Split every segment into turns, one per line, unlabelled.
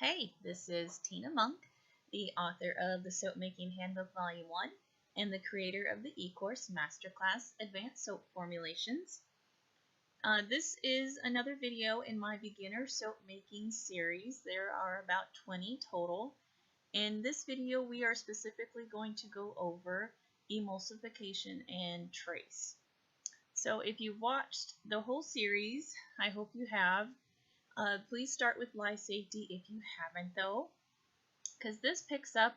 Hey, this is Tina Moenck, the author of the Soap Making Handbook Volume 1 and the creator of the e-course Masterclass Advanced Soap Formulations. This is another video in my beginner soap making series. There are about 20 total. In this video, we are specifically going to go over emulsification and trace. So if you've watched the whole series, I hope you have. Please start with Lye Safety if you haven't though, because this picks up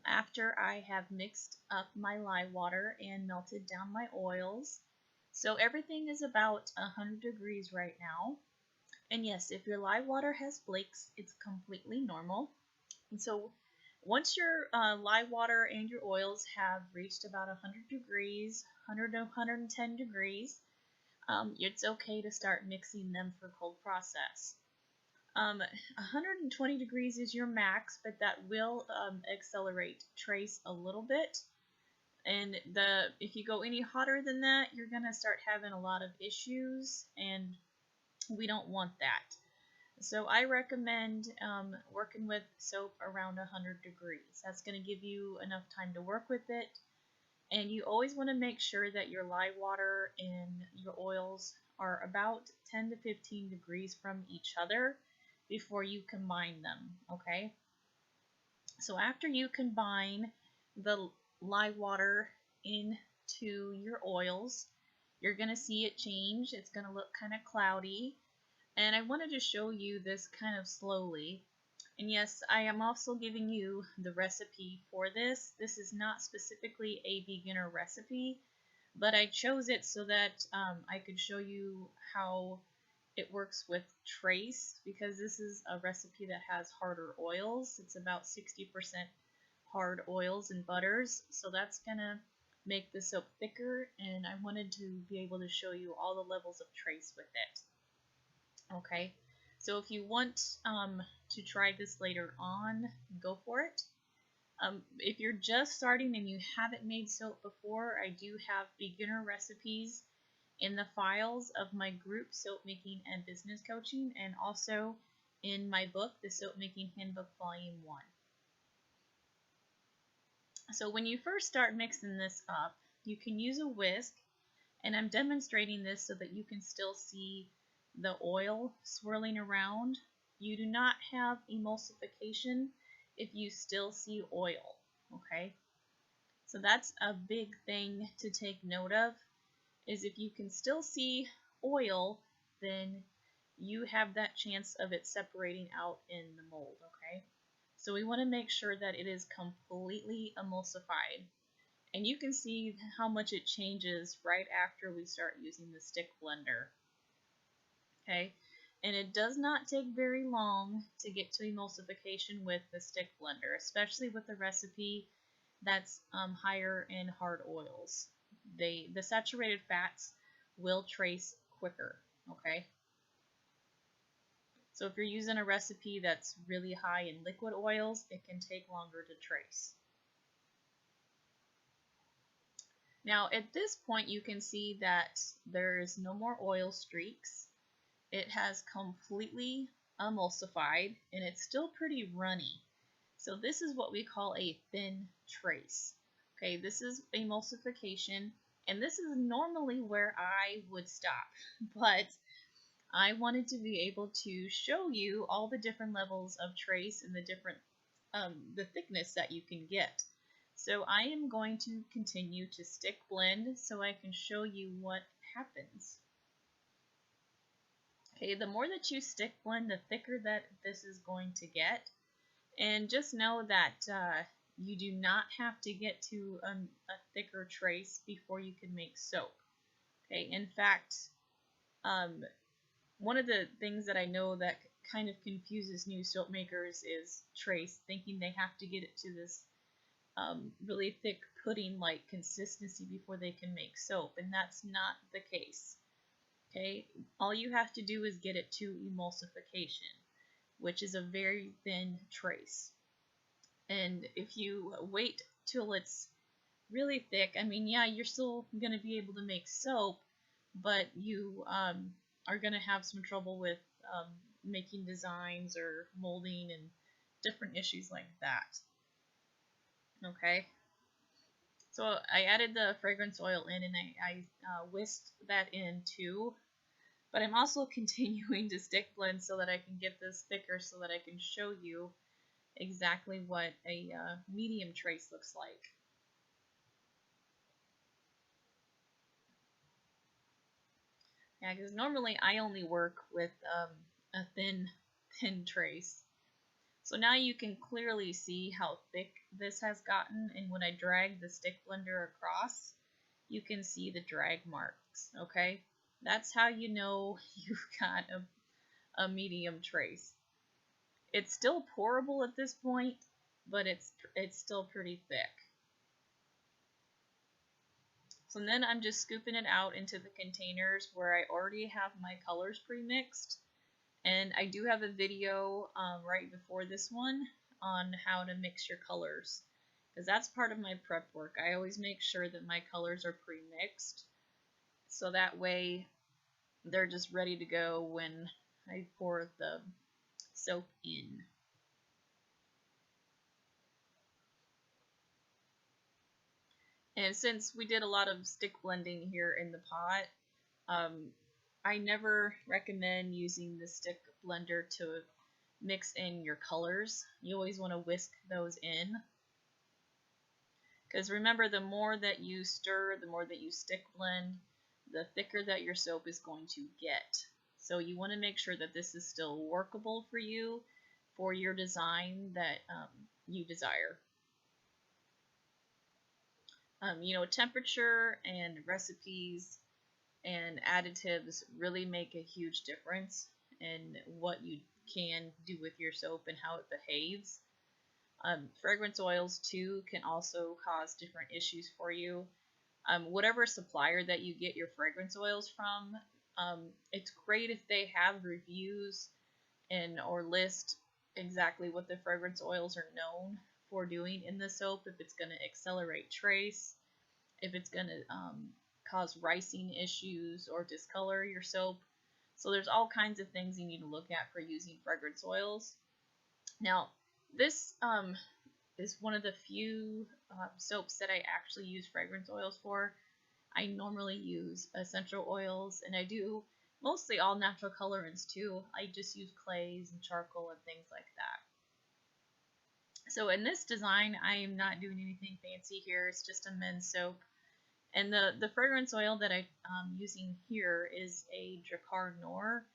after I have mixed up my lye water and melted down my oils. So everything is about 100 degrees right now. And yes, if your lye water has flakes, it's completely normal. And so once your lye water and your oils have reached about 100 degrees, 100 to 110 degrees, it's okay to start mixing them for cold process. 120 degrees is your max, but that will accelerate trace a little bit. And if you go any hotter than that, you're going to start having a lot of issues, and we don't want that. So I recommend working with soap around 100 degrees. That's going to give you enough time to work with it. And you always want to make sure that your lye water and your oils are about 10 to 15 degrees from each other before you combine them, okay? So after you combine the lye water into your oils, you're going to see it change. It's going to look kind of cloudy. And I wanted to show you this kind of slowly. And yes, I am also giving you the recipe for this. This is not specifically a beginner recipe, but I chose it so that I could show you how it works with trace, because this is a recipe that has harder oils. It's about 60% hard oils and butters, so that's going to make the soap thicker, and I wanted to be able to show you all the levels of trace with it. Okay. So if you want to try this later on, go for it. If you're just starting and you haven't made soap before, I do have beginner recipes in the files of my group Soap Making and Business Coaching, and also in my book, the Soap Making Handbook Volume 1. So when you first start mixing this up, you can use a whisk, and I'm demonstrating this so that you can still see the oil swirling around. You do not have emulsification if you still see oil, okay? So that's a big thing to take note of, is if you can still see oil, then you have that chance of it separating out in the mold, okay? So we want to make sure that it is completely emulsified. And you can see how much it changes right after we start using the stick blender. Okay, and it does not take very long to get to emulsification with the stick blender, especially with a recipe that's higher in hard oils. The saturated fats will trace quicker, okay? So if you're using a recipe that's really high in liquid oils, it can take longer to trace. Now at this point you can see that there's no more oil streaks. It has completely emulsified, and it's still pretty runny. So this is what we call a thin trace. Okay, this is emulsification, and this is normally where I would stop, but I wanted to be able to show you all the different levels of trace and the different the thickness that you can get. So I am going to continue to stick blend so I can show you what happens. Okay, the more that you stick blend, the thicker that this is going to get. And just know that you do not have to get to a thicker trace before you can make soap. Okay, in fact, one of the things that I know that kind of confuses new soap makers is trace, thinking they have to get it to this really thick pudding-like consistency before they can make soap, and that's not the case. Okay, all you have to do is get it to emulsification, which is a very thin trace. And if you wait till it's really thick, I mean, yeah, you're still going to be able to make soap, but you are going to have some trouble with making designs or molding and different issues like that. Okay, so I added the fragrance oil in, and I whisked that in too. But I'm also continuing to stick blend so that I can get this thicker so that I can show you exactly what a medium trace looks like. Yeah, because normally I only work with a thin trace. So now you can clearly see how thick this has gotten, and when I drag the stick blender across, you can see the drag marks, okay? That's how you know you've got a medium trace. It's still pourable at this point, but it's still pretty thick. So then I'm just scooping it out into the containers where I already have my colors pre-mixed. And I do have a video right before this one on how to mix your colors, because that's part of my prep work. I always make sure that my colors are pre-mixed, so that way they're just ready to go when I pour the soap in. And since we did a lot of stick blending here in the pot, I never recommend using the stick blender to mix in your colors. You always want to whisk those in. Because remember, the more that you stir, the more that you stick blend, the thicker that your soap is going to get. So you want to make sure that this is still workable for you, for your design that you desire. You know, temperature and recipes and additives really make a huge difference in what you can do with your soap and how it behaves. Fragrance oils too can also cause different issues for you. Whatever supplier that you get your fragrance oils from, it's great if they have reviews and or list exactly what the fragrance oils are known for doing in the soap, if it's going to accelerate trace, if it's going to cause ricing issues or discolor your soap. So there's all kinds of things you need to look at for using fragrance oils. Now, this is one of the few soaps that I actually use fragrance oils for. I normally use essential oils, and I do mostly all natural colorants too. I just use clays and charcoal and things like that. So in this design, I am not doing anything fancy here. It's just a men's soap. And the fragrance oil that I'm using here is a Drakkar Noir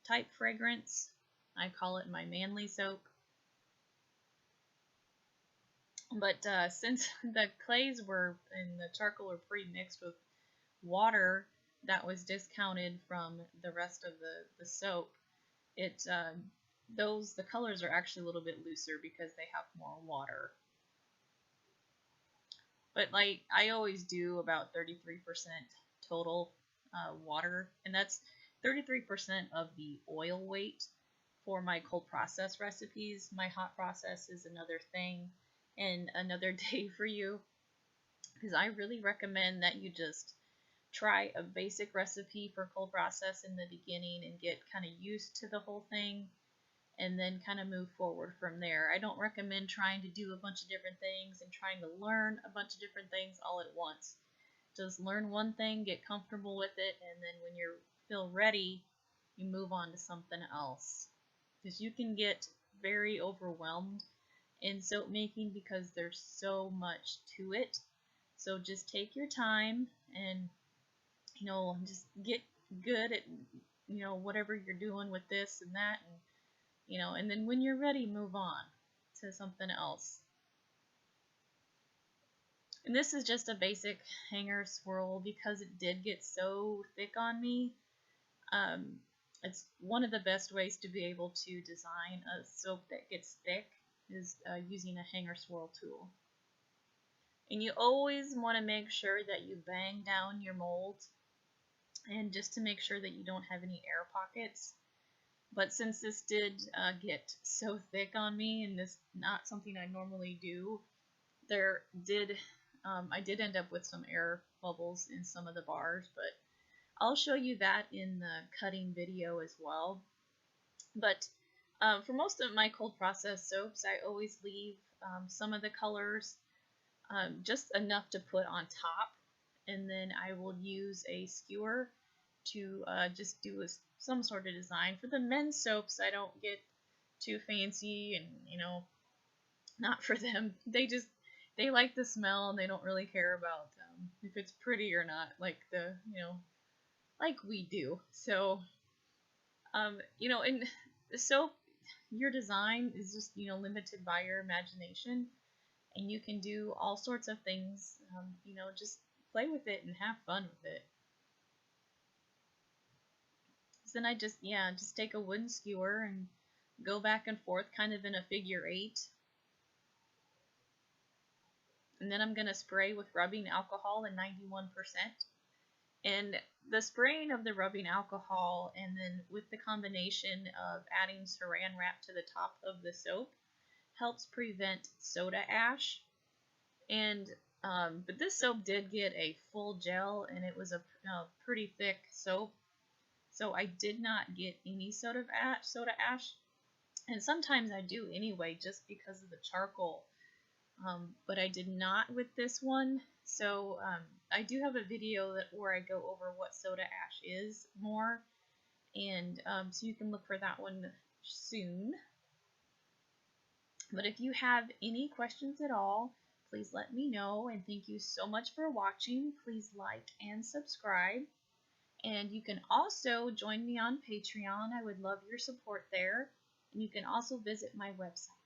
type fragrance. I call it my manly soap. But since the clays were and the charcoal were pre-mixed with water that was discounted from the rest of the soap, the colors are actually a little bit looser because they have more water. But like I always do about 33% total water, and that's 33% of the oil weight for my cold process recipes. My hot process is another thing and another day for you, because I really recommend that you just try a basic recipe for cold process in the beginning and get kind of used to the whole thing, and then kind of move forward from there. I don't recommend trying to do a bunch of different things and trying to learn a bunch of different things all at once. Just learn one thing, get comfortable with it, and then when you feel ready, you move on to something else. Because you can get very overwhelmed in soap making because there's so much to it. So just take your time and, you know, just get good at, you know, whatever you're doing with this and that, and you know, and then when you're ready, move on to something else. And this is just a basic hanger swirl because it did get so thick on me. It's one of the best ways to be able to design a soap that gets thick is using a hanger swirl tool. And you always want to make sure that you bang down your mold, and just to make sure that you don't have any air pockets. But since this did get so thick on me, and this not something I normally do, I did end up with some air bubbles in some of the bars, but I'll show you that in the cutting video as well. But for most of my cold process soaps, I always leave some of the colors just enough to put on top, and then I will use a skewer to just do some sort of design. For the men's soaps, I don't get too fancy, and not for them. They like the smell, and they don't really care about if it's pretty or not, like like we do. So in the soap, your design is just limited by your imagination, and you can do all sorts of things. Just play with it and have fun with it. So then I just take a wooden skewer and go back and forth kind of in a figure 8. And then I'm going to spray with rubbing alcohol in 91%. And the spraying of the rubbing alcohol, and then with the combination of adding saran wrap to the top of the soap, helps prevent soda ash. And but this soap did get a full gel, and it was a pretty thick soap, so I did not get any soda ash. And sometimes I do anyway, just because of the charcoal. But I did not with this one. So I do have a video where I go over what soda ash is more, and so you can look for that one soon. But if you have any questions at all, please let me know, and thank you so much for watching. Please like and subscribe, and you can also join me on Patreon. I would love your support there, and you can also visit my website.